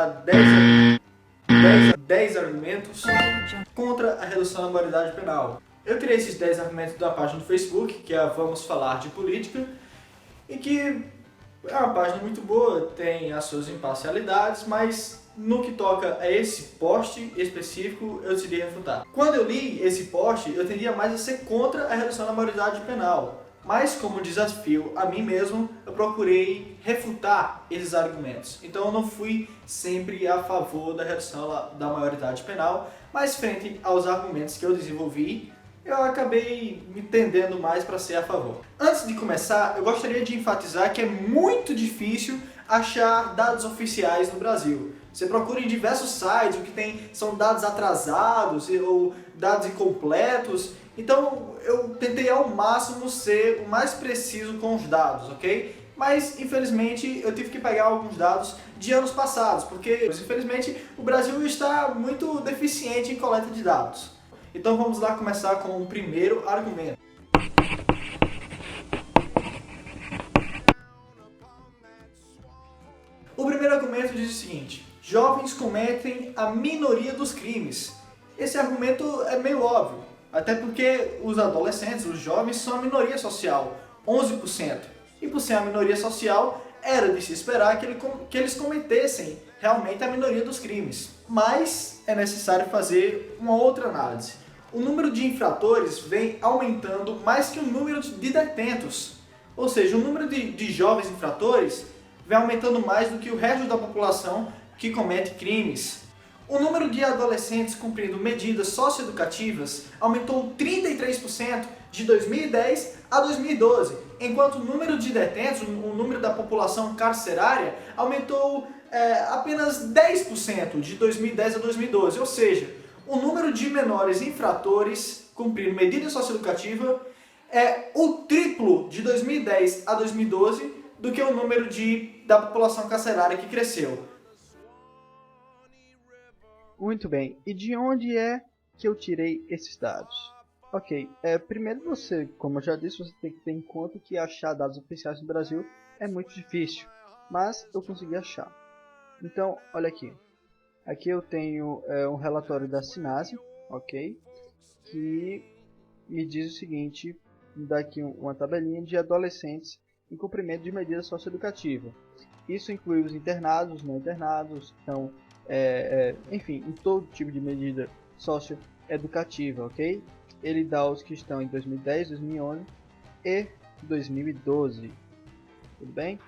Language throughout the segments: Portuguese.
dar 10 argumentos contra a redução da maioridade penal. Eu criei esses 10 argumentos da página do Facebook, que é Vamos Falar de Política, e que é uma página muito boa, tem as suas imparcialidades, mas no que toca a esse post específico, eu decidi refutar. Quando eu li esse post, eu tendia mais a ser contra a redução da maioridade penal, mas como desafio a mim mesmo, eu procurei refutar esses argumentos. Então eu não fui sempre a favor da redução da maioridade penal, mas frente aos argumentos que eu desenvolvi, eu acabei me tendendo mais para ser a favor. Antes de começar, eu gostaria de enfatizar que é muito difícil achar dados oficiais no Brasil. Você procura em diversos sites, o que tem são dados atrasados ou dados incompletos. Então eu tentei ao máximo ser o mais preciso com os dados, ok? Mas infelizmente eu tive que pegar alguns dados de anos passados, porque infelizmente o Brasil está muito deficiente em coleta de dados. Então vamos lá começar com o primeiro argumento. O primeiro argumento diz o seguinte: jovens cometem a minoria dos crimes. Esse argumento é meio óbvio, até porque os adolescentes, os jovens, são a minoria social, 11%. E por ser a minoria social, era de se esperar que eles cometessem realmente a minoria dos crimes. Mas é necessário fazer uma outra análise. O número de infratores vem aumentando mais que o número de detentos. Ou seja, o número de jovens infratores vem aumentando mais do que o resto da população que comete crimes. O número de adolescentes cumprindo medidas socioeducativas aumentou 33% de 2010 a 2012, enquanto o número de detentos, o número da população carcerária, aumentou apenas 10% de 2010 a 2012, ou seja, o número de menores infratores cumprindo medida socioeducativa é o triplo de 2010 a 2012 do que o número da população carcerária que cresceu. Muito bem, e de onde é que eu tirei esses dados? Ok, primeiro você, como eu já disse, você tem que ter em conta que achar dados oficiais no Brasil é muito difícil, mas eu consegui achar. Então, olha aqui. Aqui eu tenho um relatório da Sinase, ok? Que me diz o seguinte, me dá aqui uma tabelinha de adolescentes em cumprimento de medida socioeducativa. Isso inclui os internados, os não internados, então, enfim, em todo tipo de medida socioeducativa, ok? Ele dá os que estão em 2010, 2011 e 2012, tudo bem?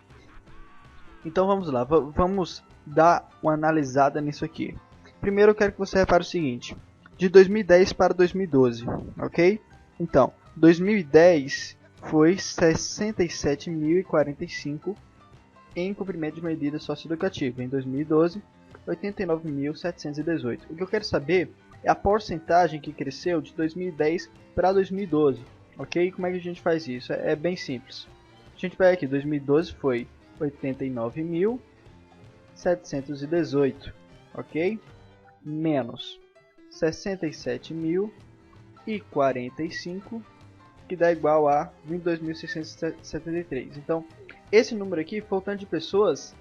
Então vamos lá, vamos dar uma analisada nisso aqui. Primeiro eu quero que você repare o seguinte, de 2010 para 2012, ok? Então, 2010 foi 67.045 em cumprimento de medida socioeducativa. Em 2012, 89.718. O que eu quero saber é a porcentagem que cresceu de 2010 para 2012, ok? Como é que a gente faz isso? É bem simples. A gente pega aqui, 2012 foi 89.718, ok? Menos 67.045, que dá igual a 22.673. Então, esse número aqui foi o tanto de pessoas,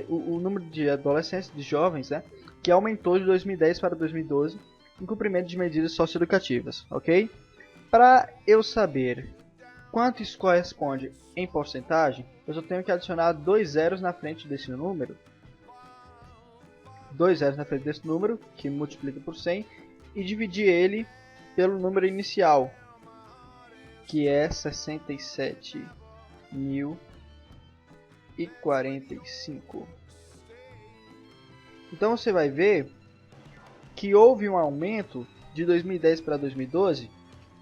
o número de adolescentes, de jovens, né, que aumentou de 2010 para 2012 em cumprimento de medidas socioeducativas, ok? Para eu saber quanto isso corresponde em porcentagem, eu só tenho que adicionar 2 zeros na frente desse número. 2 zeros na frente desse número, que multiplica por 100, e dividir ele pelo número inicial, que é 67.045. Então você vai ver que houve um aumento de 2010 para 2012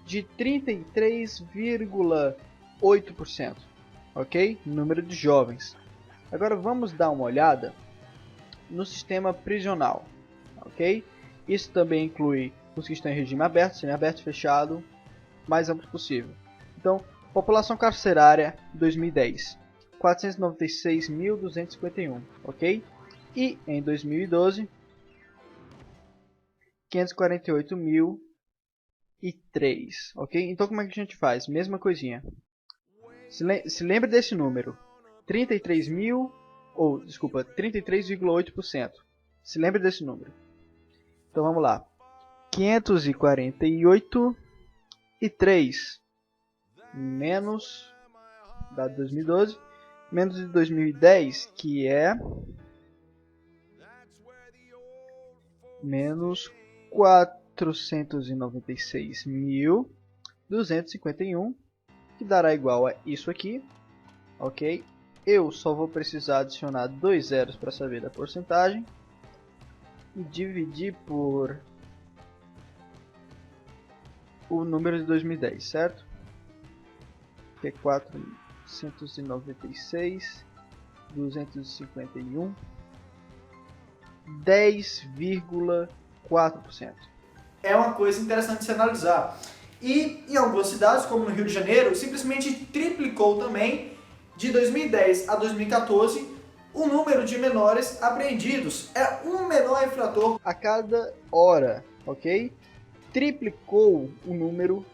de 33,8%, ok? Número de jovens. Agora vamos dar uma olhada no sistema prisional, ok? Isso também inclui os que estão em regime aberto, semiaberto, fechado, mais amplo possível. Então, população carcerária 2010, 496.251, ok? E em 2012, 548.003, ok? Então como é que a gente faz? Mesma coisinha. Se lembre desse número, 33.000 ou desculpa, 33,8%. Se lembre desse número. Então vamos lá. 548,3 menos da 2012 menos de 2010, que é menos 496.251, que dará igual a isso aqui, ok? Eu só vou precisar adicionar 2 zeros para saber da porcentagem e dividir por o número de 2010, certo? Que é 496.251, 10,4%. É uma coisa interessante de se analisar. E em algumas cidades, como no Rio de Janeiro, simplesmente triplicou também, de 2010 a 2014, o número de menores apreendidos. É um menor infrator a cada hora, ok? Triplicou o número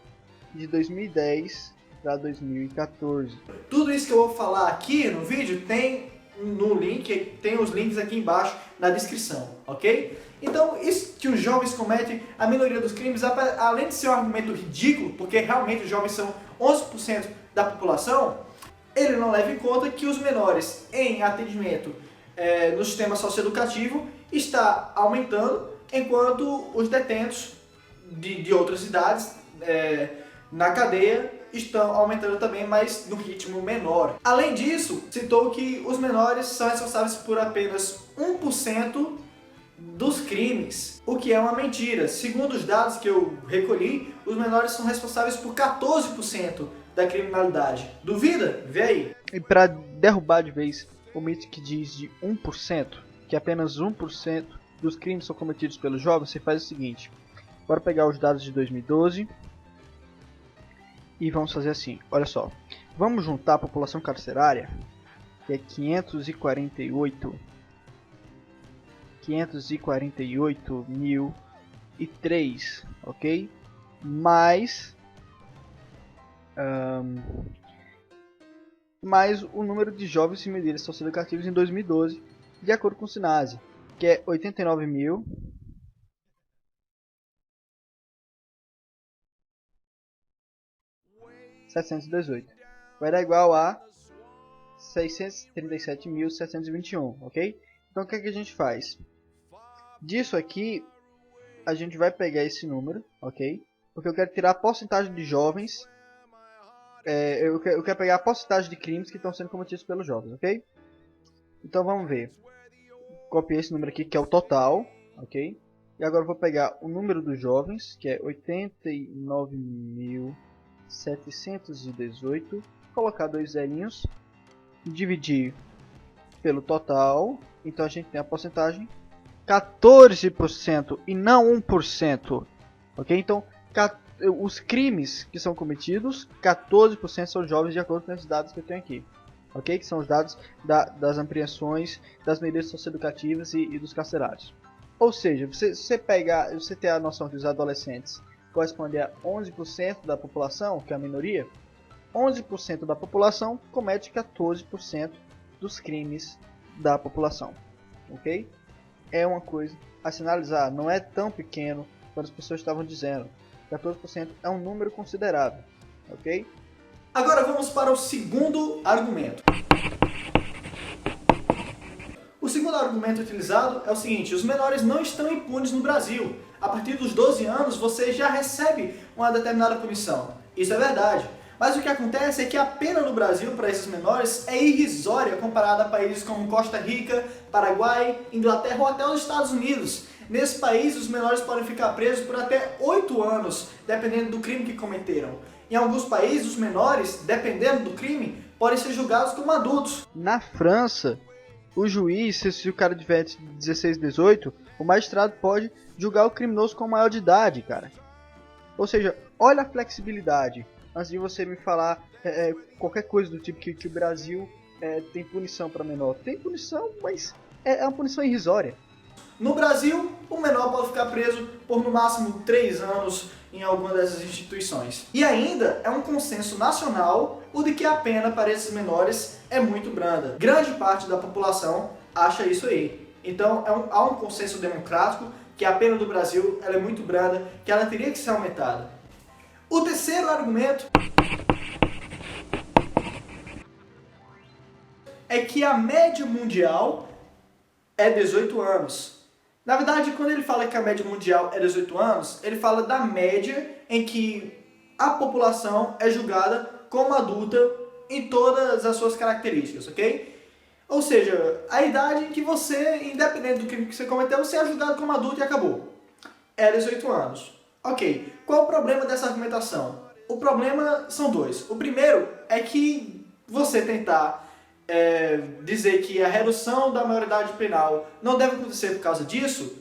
de 2010 para 2014. Tudo isso que eu vou falar aqui no vídeo tem no link, tem os links aqui embaixo na descrição, ok? Então, isso que os jovens cometem, a minoria dos crimes, além de ser um argumento ridículo, porque realmente os jovens são 11% da população, ele não leva em conta que os menores em atendimento no sistema socioeducativo está aumentando, enquanto os detentos de outras idades na cadeia estão aumentando também, mas no ritmo menor. Além disso, citou que os menores são responsáveis por apenas 1% dos crimes, o que é uma mentira. Segundo os dados que eu recolhi, os menores são responsáveis por 14% da criminalidade. Duvida? Vê aí. E para derrubar de vez o mito que diz de 1%, que apenas 1% dos crimes são cometidos pelos jovens, você faz o seguinte. Bora pegar os dados de 2012 e vamos fazer assim. Olha só, vamos juntar a população carcerária, que é 548.003, ok? Mais o número de jovens sem medidas socioeducativas em 2012, de acordo com o SINASE, que é 89.718. Vai dar igual a 637.721, ok? Então o que é que a gente faz? Disso aqui, a gente vai pegar esse número, ok? Porque eu quero tirar a porcentagem de jovens. Eu quero pegar a porcentagem de crimes que estão sendo cometidos pelos jovens, ok? Então vamos ver. Copiei esse número aqui, que é o total, ok? E agora eu vou pegar o número dos jovens, que é 89.718. Colocar 2 zerinhos. Dividir pelo total. Então a gente tem a porcentagem 14% e não 1%. Ok? Então os crimes que são cometidos, 14% são jovens, de acordo com esses dados que eu tenho aqui. Ok? Que são os dados das apreensões, das medidas socioeducativas e dos carcerários. Ou seja, você tem a noção que os adolescentes correspondem a 11% da população, que é a minoria. 11% da população comete 14% dos crimes da população. Ok? É uma coisa a se analisar, não é tão pequeno quanto as pessoas estavam dizendo. 14% é um número considerável, ok? Agora vamos para o segundo argumento. O segundo argumento utilizado é o seguinte: os menores não estão impunes no Brasil. A partir dos 12 anos você já recebe uma determinada punição. Isso é verdade. Mas o que acontece é que a pena no Brasil para esses menores é irrisória comparada a países como Costa Rica, Paraguai, Inglaterra ou até os Estados Unidos. Nesse país, os menores podem ficar presos por até 8 anos, dependendo do crime que cometeram. Em alguns países, os menores, dependendo do crime, podem ser julgados como adultos. Na França, o juiz, se o cara tiver de 16, 18, o magistrado pode julgar o criminoso com maior de idade, cara. Ou seja, olha a flexibilidade. Antes de você me falar qualquer coisa do tipo que o Brasil tem punição para menor. Tem punição, mas é uma punição irrisória. No Brasil, o menor pode ficar preso por no máximo 3 anos em alguma dessas instituições. E ainda é um consenso nacional o de que a pena para esses menores é muito branda. Grande parte da população acha isso aí. Então há um consenso democrático que a pena do Brasil ela é muito branda, que ela teria que ser aumentada. O terceiro argumento é que a média mundial é 18 anos. Na verdade, quando ele fala que a média mundial é 18 anos, ele fala da média em que a população é julgada como adulta em todas as suas características, ok? Ou seja, a idade em que você, independente do crime que você cometeu, você é julgado como adulto e acabou. É 18 anos. Ok, qual o problema dessa argumentação? O problema são dois. O primeiro é que você tentar dizer que a redução da maioridade penal não deve acontecer por causa disso,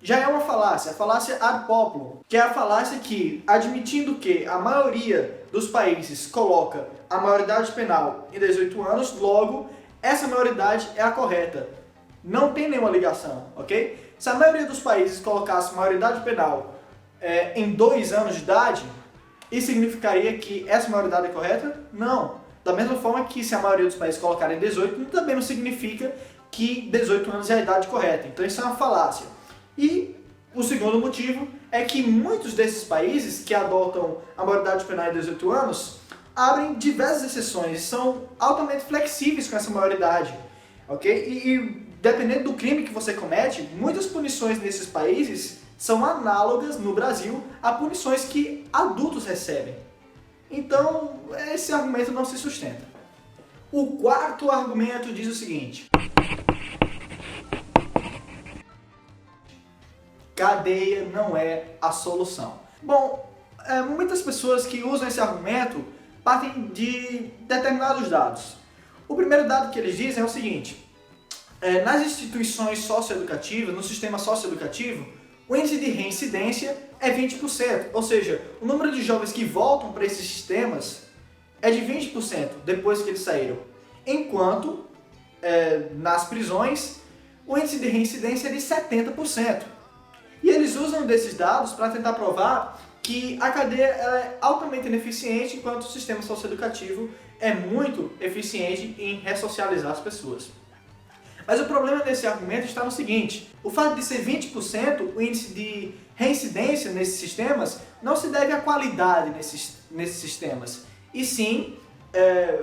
já é uma falácia, a falácia ad populum, que é a falácia que, admitindo que a maioria dos países coloca a maioridade penal em 18 anos, logo, essa maioridade é a correta. Não tem nenhuma ligação, ok? Se a maioria dos países colocasse maioridade penal em 2 anos de idade, isso significaria que essa maioridade é correta? Não. Da mesma forma que se a maioria dos países colocarem 18, também não significa que 18 anos é a idade correta. Então isso é uma falácia. E o segundo motivo é que muitos desses países que adotam a maioridade penal em 18 anos abrem diversas exceções e são altamente flexíveis com essa maioridade. Ok? E dependendo do crime que você comete, muitas punições nesses países são análogas no Brasil a punições que adultos recebem. Então, esse argumento não se sustenta. O quarto argumento diz o seguinte: cadeia não é a solução. Bom, muitas pessoas que usam esse argumento partem de determinados dados. O primeiro dado que eles dizem é o seguinte: nas instituições socioeducativas, no sistema socioeducativo, o índice de reincidência é 20%, ou seja, o número de jovens que voltam para esses sistemas é de 20% depois que eles saíram. Enquanto, nas prisões, o índice de reincidência é de 70%. E eles usam desses dados para tentar provar que a cadeia é altamente ineficiente, enquanto o sistema socioeducativo é muito eficiente em ressocializar as pessoas. Mas o problema desse argumento está no seguinte: o fato de ser 20%, o índice de reincidência nesses sistemas, não se deve à qualidade nesses sistemas, e sim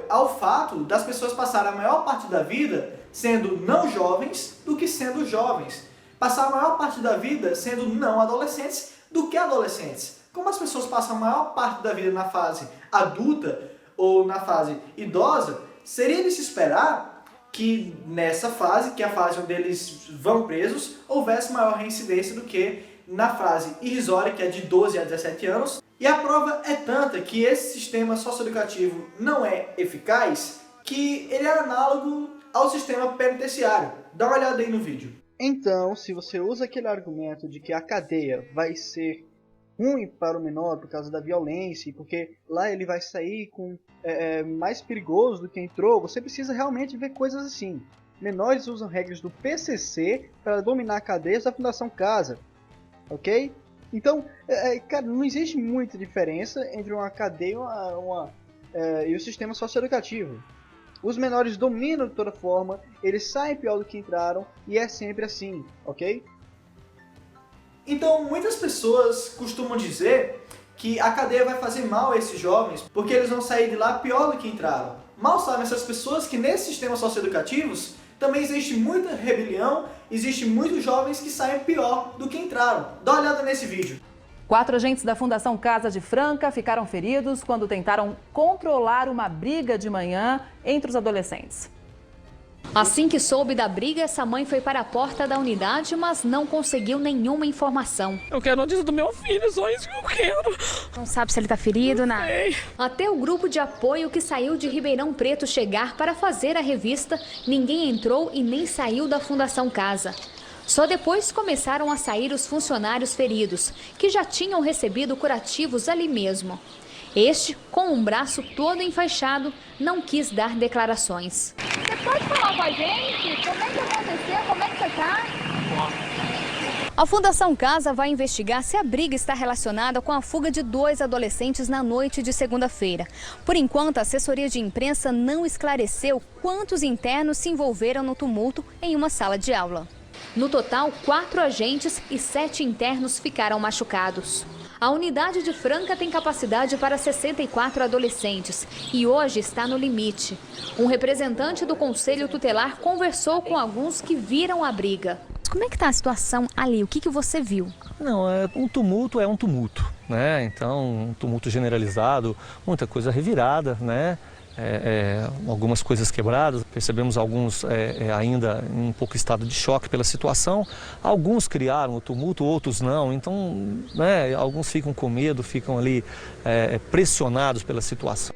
ao fato das pessoas passarem a maior parte da vida sendo não jovens do que sendo jovens. Passar a maior parte da vida sendo não adolescentes do que adolescentes. Como as pessoas passam a maior parte da vida na fase adulta ou na fase idosa, seria de se esperar que nessa fase, que é a fase onde eles vão presos, houvesse maior reincidência do que na fase irrisória, que é de 12 a 17 anos. E a prova é tanta que esse sistema socioeducativo não é eficaz, que ele é análogo ao sistema penitenciário. Dá uma olhada aí no vídeo. Então, se você usa aquele argumento de que a cadeia vai ser ruim para o menor por causa da violência, porque lá ele vai sair com mais perigoso do que entrou, você precisa realmente ver coisas assim. Menores usam regras do PCC para dominar cadeias da Fundação Casa, ok? Então, cara, não existe muita diferença entre uma cadeia e o sistema socioeducativo. Os menores dominam de toda forma, eles saem pior do que entraram, e é sempre assim, ok? Então, muitas pessoas costumam dizer que a cadeia vai fazer mal a esses jovens, porque eles vão sair de lá pior do que entraram. Mal sabem essas pessoas que nesses sistemas socioeducativos também existe muita rebelião, existe muitos jovens que saem pior do que entraram. Dá uma olhada nesse vídeo. 4 agentes da Fundação Casa de Franca ficaram feridos quando tentaram controlar uma briga de manhã entre os adolescentes. Assim que soube da briga, essa mãe foi para a porta da unidade, mas não conseguiu nenhuma informação. Eu quero notícia do meu filho, só isso que eu quero. Não sabe se ele está ferido, não? Até o grupo de apoio que saiu de Ribeirão Preto chegar para fazer a revista, ninguém entrou e nem saiu da Fundação Casa. Só depois começaram a sair os funcionários feridos, que já tinham recebido curativos ali mesmo. Este, com um braço todo enfaixado, não quis dar declarações. Você pode falar com a gente? Como é que aconteceu? Como é que você tá? A Fundação Casa vai investigar se a briga está relacionada com a fuga de 2 adolescentes na noite de segunda-feira. Por enquanto, a assessoria de imprensa não esclareceu quantos internos se envolveram no tumulto em uma sala de aula. No total, 4 agentes e 7 internos ficaram machucados. A unidade de Franca tem capacidade para 64 adolescentes e hoje está no limite. Um representante do Conselho Tutelar conversou com alguns que viram a briga. Como é que está a situação ali? O que você viu? Não, um tumulto, né? Então, um tumulto generalizado, muita coisa revirada, né? Algumas coisas quebradas, percebemos alguns ainda em um pouco estado de choque pela situação. Alguns criaram o tumulto, outros não, então alguns ficam com medo, ficam ali pressionados pela situação.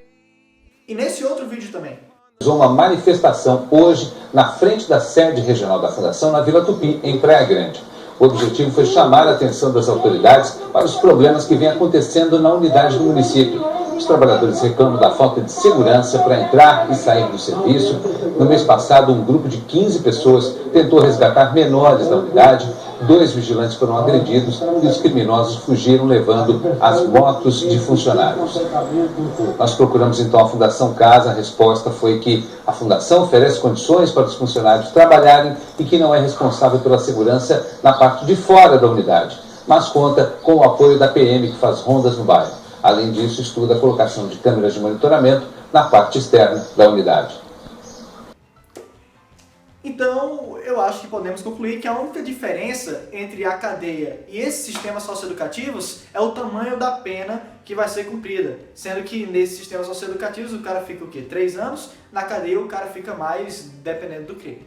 E nesse outro vídeo também. Uma manifestação hoje na frente da sede regional da Fundação na Vila Tupi, em Praia Grande. O objetivo foi chamar a atenção das autoridades para os problemas que vêm acontecendo na unidade do município. Os trabalhadores reclamam da falta de segurança para entrar e sair do serviço. No mês passado, um grupo de 15 pessoas tentou resgatar menores da unidade. 2 vigilantes foram agredidos e os criminosos fugiram levando as motos de funcionários. Nós procuramos então a Fundação Casa. A resposta foi que a Fundação oferece condições para os funcionários trabalharem e que não é responsável pela segurança na parte de fora da unidade, mas conta com o apoio da PM, que faz rondas no bairro. Além disso, estuda a colocação de câmeras de monitoramento na parte externa da unidade. Então, eu acho que podemos concluir que a única diferença entre a cadeia e esses sistemas socioeducativos é o tamanho da pena que vai ser cumprida. Sendo que nesses sistemas socioeducativos o cara fica o quê? 3 anos, na cadeia o cara fica mais, dependendo do crime.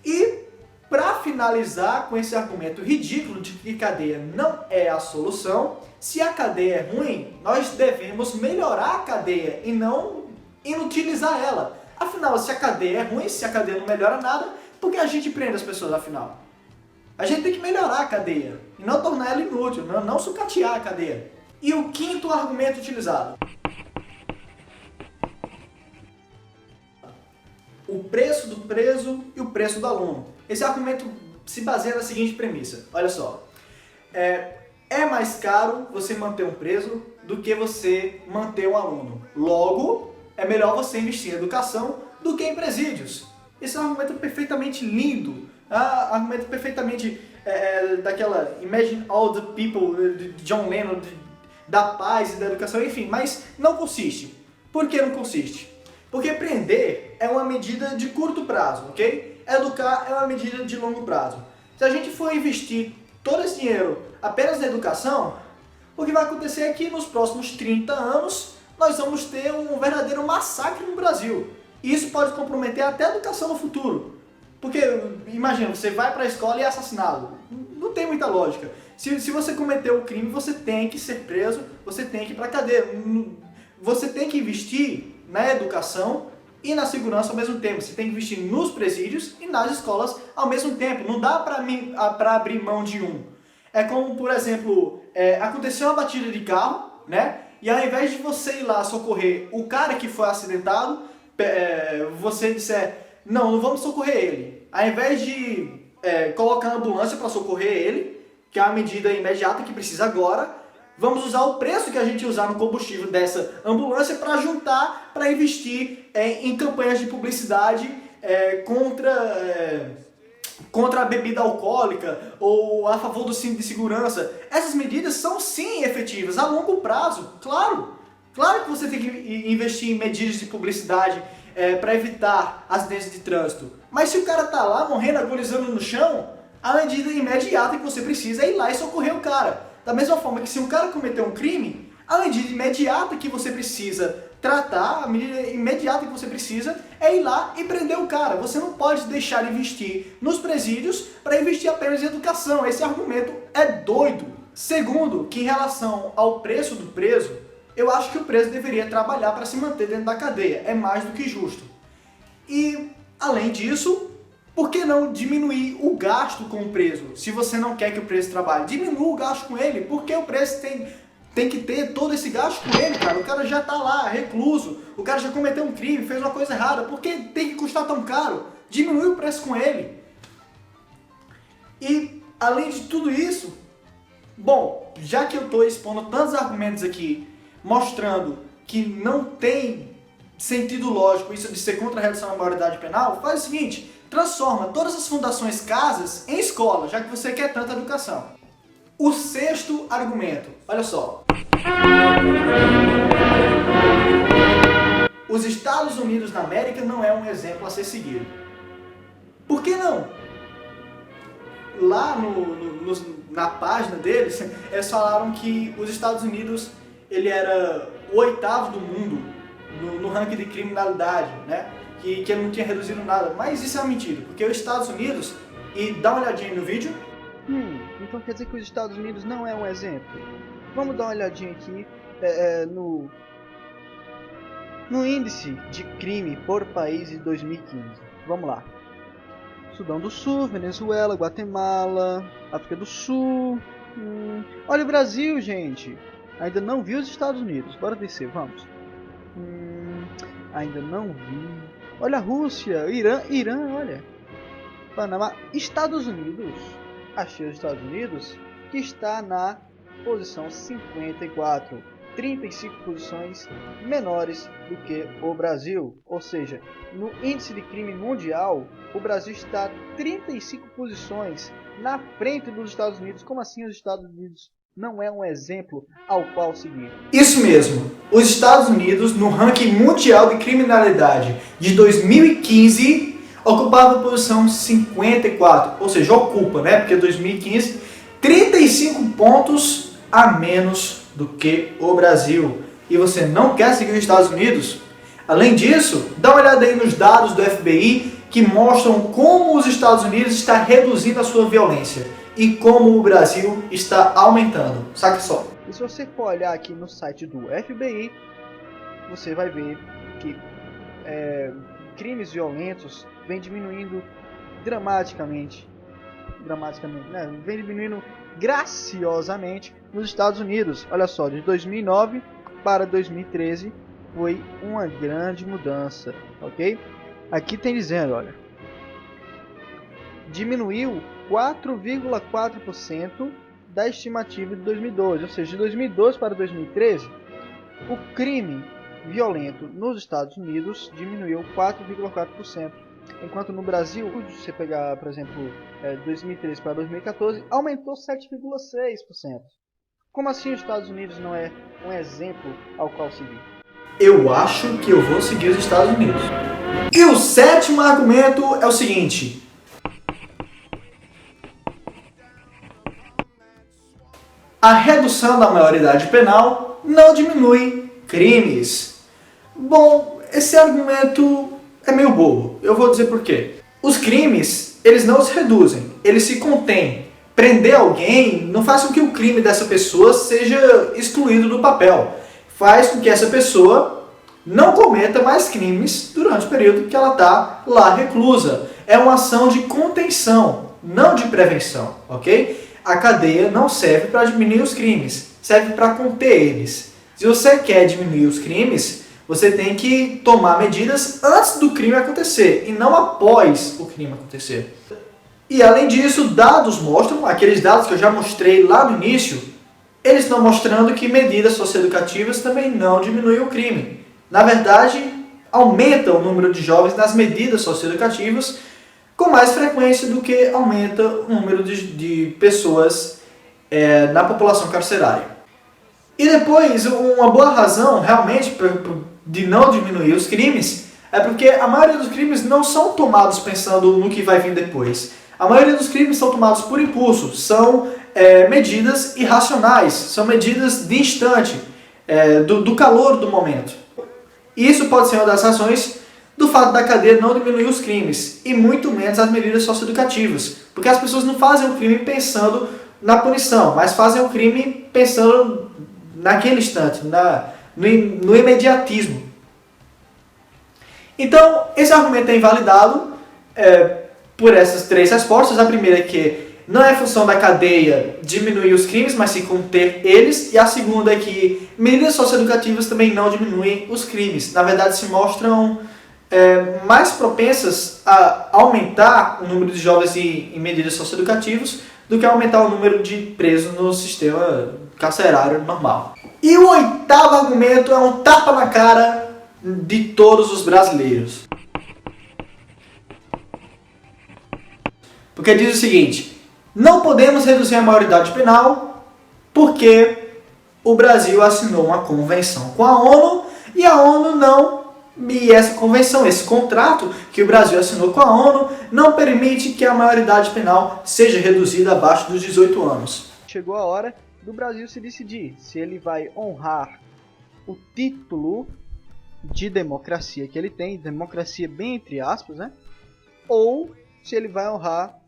E, para finalizar com esse argumento ridículo de que cadeia não é a solução, se a cadeia é ruim, nós devemos melhorar a cadeia e não inutilizar ela. Afinal, se a cadeia é ruim, se a cadeia não melhora nada, por que a gente prende as pessoas afinal? A gente tem que melhorar a cadeia e não tornar ela inútil, não sucatear a cadeia. E o 5º argumento utilizado: o preço do preso e o preço do aluno. Esse argumento se baseia na seguinte premissa: olha só, é mais caro você manter um preso do que você manter um aluno. Logo, é melhor você investir em educação do que em presídios. Esse é um argumento perfeitamente lindo, argumento perfeitamente daquela Imagine All the People de John Lennon, da paz e da educação, enfim, mas não consiste. Por que não consiste? Porque prender é uma medida de curto prazo, ok? Educar é uma medida de longo prazo. Se a gente for investir todo esse dinheiro apenas na educação, o que vai acontecer é que nos próximos 30 anos nós vamos ter um verdadeiro massacre no Brasil. E isso pode comprometer até a educação no futuro. Porque, imagina, você vai para a escola e é assassinado. Não tem muita lógica. Se você cometeu um crime, você tem que ser preso, você tem que ir para a cadeia. Você tem que investir na educação e na segurança ao mesmo tempo. Você tem que investir nos presídios e nas escolas ao mesmo tempo. Não dá para abrir mão de um. É como, por exemplo, aconteceu uma batida de carro, né? E ao invés de você ir lá socorrer o cara que foi acidentado, você disser, não vamos socorrer ele. Ao invés de colocar a ambulância para socorrer ele, que é uma medida imediata que precisa agora, vamos usar o preço que a gente usar no combustível dessa ambulância para juntar, para investir em campanhas de publicidade contra a bebida alcoólica ou a favor do cinto de segurança. Essas medidas são sim efetivas a longo prazo, claro. Claro que você tem que investir em medidas de publicidade para evitar acidentes de trânsito. Mas se o cara tá lá morrendo, agonizando no chão, a medida imediata que você precisa é ir lá e socorrer o cara. Da mesma forma que se um cara cometeu um crime, a medida imediata que você precisa tratar, a medida imediata que você precisa é ir lá e prender o cara. Você não pode deixar de investir nos presídios para investir apenas em educação. Esse argumento é doido. Segundo, que em relação ao preço do preso, eu acho que o preso deveria trabalhar para se manter dentro da cadeia. É mais do que justo. E, além disso, por que não diminuir o gasto com o preso? Se você não quer que o preso trabalhe, diminua o gasto com ele. Porque o preso tem que ter todo esse gasto com ele, cara. O cara já tá lá, recluso. O cara já cometeu um crime, fez uma coisa errada. Por que tem que custar tão caro? Diminui o preço com ele. E, Além de tudo isso, bom, já que eu estou expondo tantos argumentos aqui, mostrando que não tem sentido lógico isso de ser contra a redução da maioridade penal, faz o seguinte, transforma todas as fundações casas em escola, já que você quer tanta educação. O sexto argumento, olha só. Os Estados Unidos da América não é um exemplo a ser seguido. Por que não? Lá na página deles, eles falaram que os Estados Unidos ele era o 8º do mundo no ranking de criminalidade, né? Que ele não tinha reduzido nada. Mas isso é uma mentira, porque os Estados Unidos, e dá uma olhadinha aí no vídeo. Então quer dizer que os Estados Unidos não é um exemplo? Vamos dar uma olhadinha aqui no índice de crime por país de 2015. Vamos lá. Sudão do Sul, Venezuela, Guatemala, África do Sul. Olha o Brasil, gente. Ainda não vi os Estados Unidos. Bora descer, vamos. Ainda não vi. Olha a Rússia, Irã, olha. Panamá, Estados Unidos. Achei os Estados Unidos, que está na posição 54. 35 posições menores do que o Brasil. Ou seja, no índice de crime mundial, o Brasil está 35 posições na frente dos Estados Unidos. Como assim os Estados Unidos não é um exemplo ao qual seguir? Isso mesmo. Os Estados Unidos, no ranking mundial de criminalidade de 2015, ocupava a posição 54. Ou seja, ocupa, né? Porque 2015, 35 pontos a menos do que o Brasil. E você não quer seguir os Estados Unidos? Além disso, dá uma olhada aí nos dados do FBI que mostram como os Estados Unidos está reduzindo a sua violência e como o Brasil está aumentando. Saca só. E se você for olhar aqui no site do FBI, você vai ver que crimes violentos vêm diminuindo dramaticamente, né? Vem diminuindo graciosamente nos Estados Unidos. Olha só, de 2009 para 2013 foi uma grande mudança, ok? Aqui tem dizendo, olha, diminuiu 4,4% da estimativa de 2012, ou seja, de 2012 para 2013, o crime violento nos Estados Unidos diminuiu 4,4%. Enquanto no Brasil, se você pegar, por exemplo, 2013 para 2014, aumentou 7,6%. Como assim os Estados Unidos não é um exemplo ao qual seguir? Eu acho que eu vou seguir os Estados Unidos. E o sétimo argumento é o seguinte. A redução da maioridade penal não diminui crimes. Bom, esse argumento é meio bobo. Eu vou dizer por quê. Os crimes, eles não se reduzem, eles se contêm. Prender alguém não faz com que o crime dessa pessoa seja excluído do papel. Faz com que essa pessoa não cometa mais crimes durante o período que ela está lá reclusa. É uma ação de contenção, não de prevenção, ok? A cadeia não serve para diminuir os crimes, serve para conter eles. Se você quer diminuir os crimes, você tem que tomar medidas antes do crime acontecer e não após o crime acontecer. E além disso, dados mostram, aqueles dados que eu já mostrei lá no início, eles estão mostrando que medidas socioeducativas também não diminuem o crime. Na verdade, aumenta o número de jovens nas medidas socioeducativas com mais frequência do que aumenta o número de pessoas na população carcerária. E depois, uma boa razão realmente de não diminuir os crimes é porque a maioria dos crimes não são tomados pensando no que vai vir depois. A maioria dos crimes são tomados por impulso, são medidas irracionais, são medidas de instante, do calor do momento. E isso pode ser uma das razões do fato da cadeia não diminuir os crimes, e muito menos as medidas socioeducativas, porque as pessoas não fazem o crime pensando na punição, mas fazem o crime pensando naquele instante, no imediatismo. Então, esse argumento é invalidado por essas três respostas. A primeira é que não é função da cadeia diminuir os crimes, mas sim conter eles. E a segunda é que medidas socioeducativas também não diminuem os crimes. Na verdade, se mostram mais propensas a aumentar o número de jovens em medidas socioeducativas do que aumentar o número de presos no sistema carcerário normal. E o oitavo argumento é um tapa na cara de todos os brasileiros. Porque diz o seguinte: não podemos reduzir a maioridade penal porque o Brasil assinou uma convenção com a ONU e a ONU não... E essa convenção, esse contrato que o Brasil assinou com a ONU não permite que a maioridade penal seja reduzida abaixo dos 18 anos. Chegou a hora do Brasil se decidir se ele vai honrar o título de democracia que ele tem, democracia bem entre aspas, né? Ou se ele vai honrar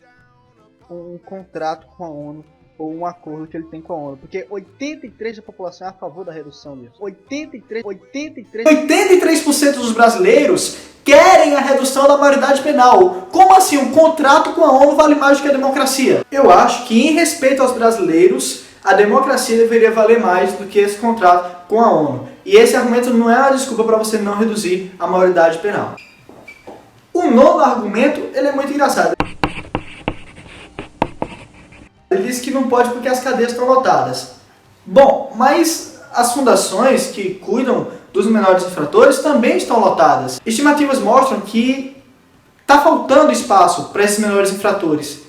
um contrato com a ONU ou um acordo que ele tem com a ONU, porque 83% da população é a favor da redução disso. 83% dos brasileiros querem a redução da maioridade penal. Como assim? Um contrato com a ONU vale mais do que a democracia? Eu acho que, em respeito aos brasileiros, a democracia deveria valer mais do que esse contrato com a ONU. E esse argumento não é uma desculpa para você não reduzir a maioridade penal. O nono argumento, ele é muito engraçado. Ele diz que não pode porque as cadeias estão lotadas. Bom, mas as fundações que cuidam dos menores infratores também estão lotadas. Estimativas mostram que está faltando espaço para esses menores infratores.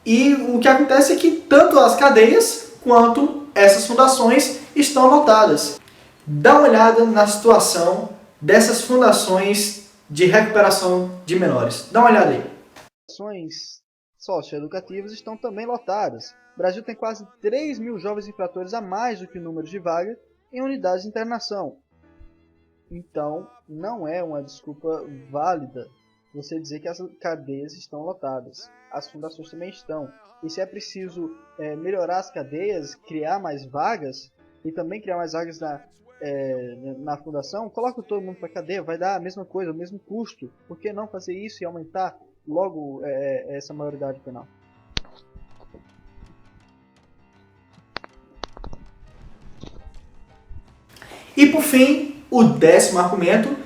E o que acontece é que tanto as cadeias quanto essas fundações estão lotadas. Dá uma olhada na situação dessas fundações de recuperação de menores. Dá uma olhada aí. Ações socioeducativas estão também lotadas. O Brasil tem quase 3 mil jovens infratores a mais do que o número de vagas em unidades de internação. Então, não é uma desculpa válida você dizer que as cadeias estão lotadas. As fundações também estão. E se é preciso melhorar as cadeias, criar mais vagas, e também criar mais vagas na fundação, coloca todo mundo para a cadeia, vai dar a mesma coisa, o mesmo custo. Por que não fazer isso e aumentar logo essa maioridade penal? E por fim, o 10º argumento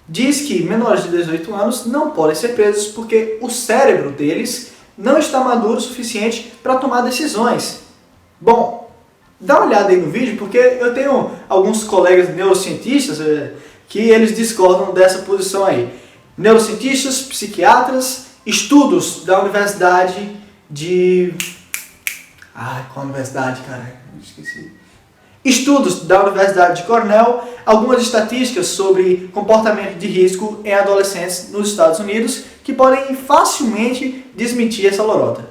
diz que menores de 18 anos não podem ser presos porque o cérebro deles não está maduro o suficiente para tomar decisões. Bom, dá uma olhada aí no vídeo, porque eu tenho alguns colegas neurocientistas que eles discordam dessa posição aí. Neurocientistas, psiquiatras, estudos da Universidade de... qual universidade, cara? Esqueci. Estudos da Universidade de Cornell, algumas estatísticas sobre comportamento de risco em adolescentes nos Estados Unidos que podem facilmente desmentir essa lorota.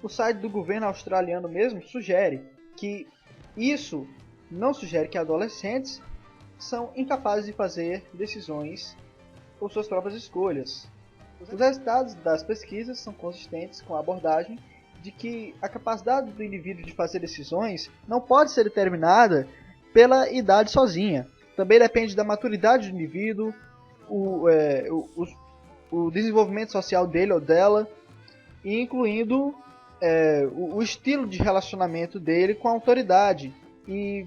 O site do governo australiano mesmo sugere que isso não sugere que adolescentes são incapazes de fazer decisões por suas próprias escolhas. Os resultados das pesquisas são consistentes com a abordagem de que a capacidade do indivíduo de fazer decisões não pode ser determinada pela idade sozinha. Também depende da maturidade do indivíduo, o desenvolvimento social dele ou dela, incluindo o estilo de relacionamento dele com a autoridade e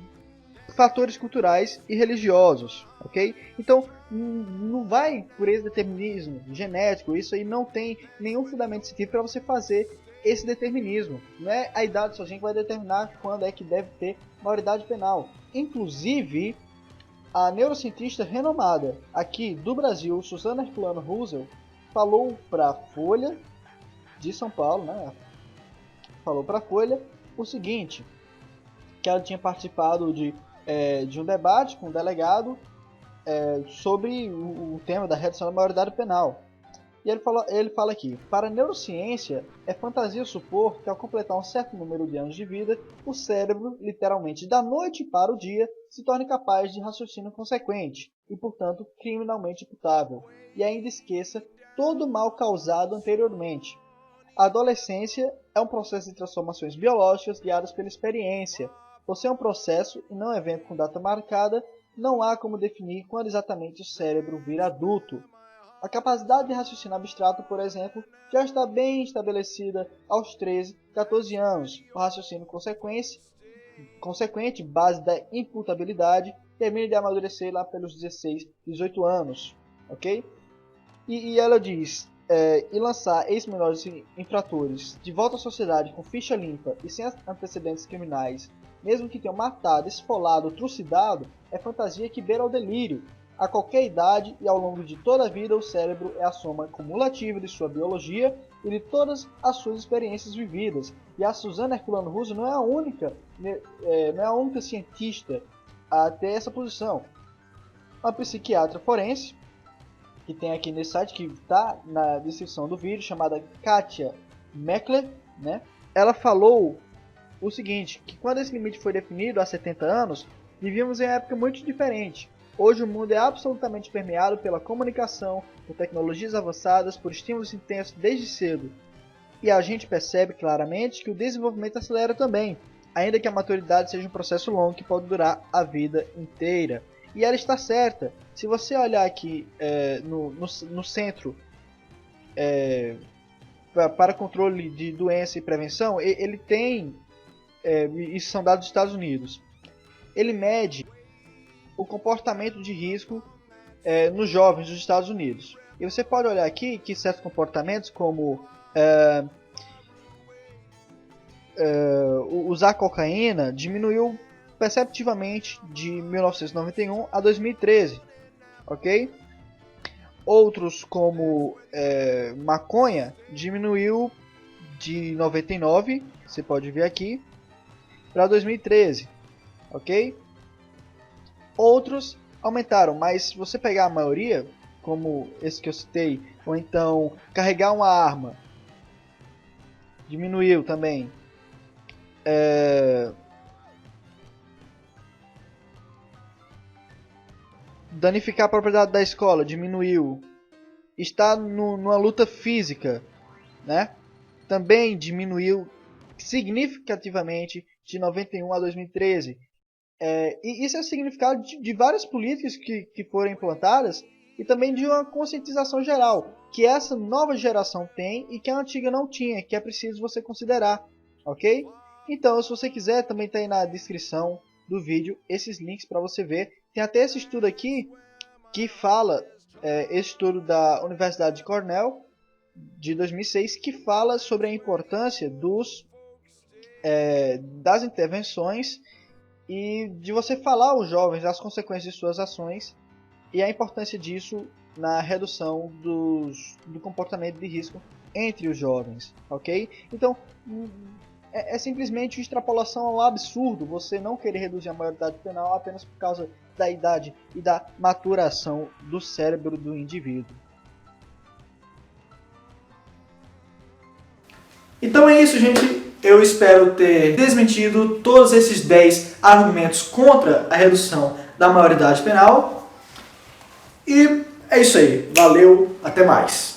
fatores culturais e religiosos, ok? Então, não vai por esse determinismo genético, isso aí não tem nenhum fundamento científico para você fazer esse determinismo. Não é a idade sozinha que vai determinar quando é que deve ter maioridade penal. Inclusive, a neurocientista renomada aqui do Brasil, Susana Herculano Russell, falou para a Folha de São Paulo, né? Falou para a Folha o seguinte, que ela tinha participado de um debate com um delegado sobre o tema da redução da maioridade penal. E ele fala aqui: para a neurociência, é fantasia supor que ao completar um certo número de anos de vida, o cérebro, literalmente da noite para o dia, se torne capaz de raciocínio consequente e, portanto, criminalmente imputável, e ainda esqueça todo o mal causado anteriormente. A adolescência é um processo de transformações biológicas guiadas pela experiência. Por ser um processo e não evento com data marcada, não há como definir quando exatamente o cérebro vira adulto. A capacidade de raciocínio abstrato, por exemplo, já está bem estabelecida aos 13, 14 anos. O raciocínio consequente, base da imputabilidade, termina de amadurecer lá pelos 16, 18 anos. Ok? E ela diz e lançar ex-menores infratores de volta à sociedade com ficha limpa e sem antecedentes criminais, mesmo que tenham matado, esfolado ou trucidado, é fantasia que beira ao delírio. A qualquer idade e ao longo de toda a vida, o cérebro é a soma cumulativa de sua biologia e de todas as suas experiências vividas. E a Suzana Herculano Russo não é a única cientista a ter essa posição. Uma psiquiatra forense, que tem aqui nesse site, que está na descrição do vídeo, chamada Katia Meckler, né? Ela falou o seguinte, que quando esse limite foi definido há 70 anos, vivíamos em uma época muito diferente. Hoje o mundo é absolutamente permeado pela comunicação, por tecnologias avançadas, por estímulos intensos desde cedo. E a gente percebe claramente que o desenvolvimento acelera também, ainda que a maturidade seja um processo longo que pode durar a vida inteira. E ela está certa. Se você olhar aqui no centro para controle de doença e prevenção, ele tem, isso são dados dos Estados Unidos, ele mede o comportamento de risco nos jovens dos Estados Unidos. E você pode olhar aqui que certos comportamentos, como usar cocaína, diminuiu perceptivamente de 1991 a 2013, ok? Outros, como maconha, diminuiu de 99, você pode ver aqui, para 2013, ok? Outros aumentaram, mas se você pegar a maioria, como esse que eu citei, ou então carregar uma arma, diminuiu também. Danificar a propriedade da escola, diminuiu. Estar numa luta física, né? Também diminuiu significativamente de 91 a 2013. E isso é o significado de várias políticas que foram implantadas e também de uma conscientização geral que essa nova geração tem e que a antiga não tinha, que é preciso você considerar, ok? Então, se você quiser, também está aí na descrição do vídeo esses links para você ver. Tem até esse estudo aqui que fala, esse estudo da Universidade de Cornell, de 2006, que fala sobre a importância das intervenções e de você falar aos jovens as consequências de suas ações e a importância disso na redução do comportamento de risco entre os jovens, ok? Então, é simplesmente uma extrapolação ao absurdo você não querer reduzir a maioridade penal apenas por causa da idade e da maturação do cérebro do indivíduo. Então é isso, gente. Eu espero ter desmentido todos esses 10 argumentos contra a redução da maioridade penal. E é isso aí. Valeu, até mais.